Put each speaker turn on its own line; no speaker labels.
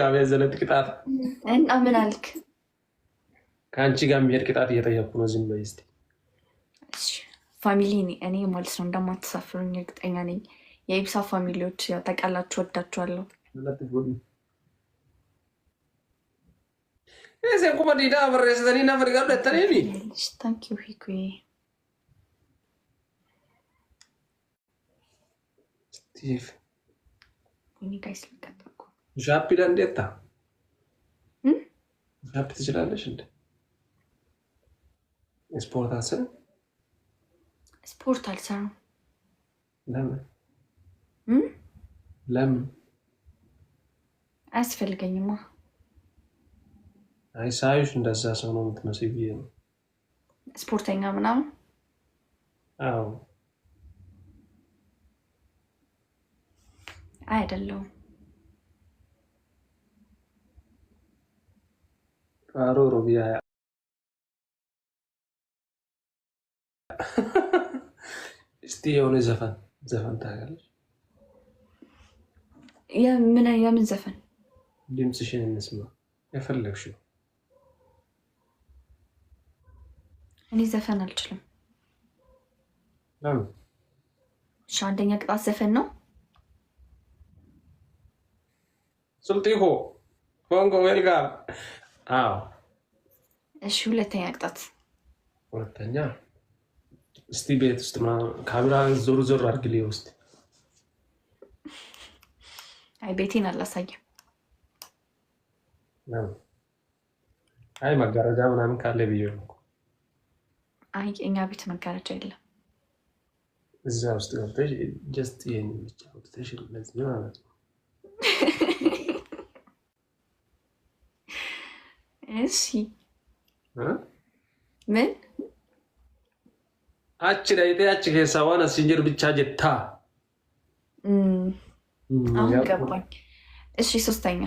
ያበዘለት ቅጣት
እና ምን አልክ?
ከአንቺ ጋር የሚሄድ ቅጣት እየጠየኩ ነው። ዝም በይ እስኪ።
ፋሚሊ እኔ ማለት ነው እንደማትሳፍሩኝ እርግጠኛ ነኝ። የኢብሳ ፋሚሊዎች ያው ታውቃላችሁ፣ ወዳችኋለሁ።
ሻፒ ለእንዴታ ሻፒ ትችላለሽ እንደ ስፖርት አልሰራም።
ስፖርት አልሰራም።
ለምን ለምን?
አያስፈልገኝማ።
አይ ሳይሽ እንደዛ ሰው ነው የምትመስይ ብዬ ነው።
ስፖርተኛ ምናምን?
አዎ
አይደለሁም።
አሮሮ ቢያ እስቲ የሆነ ዘፈን ታውቃለሽ?
የምን ዘፈን?
ድምፅሽን እንስማ የፈለግሽው።
እኔ ዘፈን አልችልም።
ለምን?
አንደኛ ቅጣት ዘፈን ነው።
ሱልጢሆ ኮንጎ ዌልጋ። አዎ
እሺ፣ ሁለተኛ ቅጣት።
ሁለተኛ እስቲ ቤት ውስጥ ካሜራ ዞር ዞር አድርግልኝ ውስጥ።
አይ ቤቴን አላሳየም።
አይ መጋረጃ ምናምን ካለ ብዬ ነው።
አይ እኛ ቤት መጋረጃ የለም።
እዛ ውስጥ ገብተሽ ጀስት ይሄን ብቻ ወጥተሽ ለዚህ ማለት ነው።
እሺ ምን
አቺ ላይ ያቺ ከሰዋና ሲንጀር ብቻ ጀታ
አሁን ገባኝ። እሺ ሶስተኛ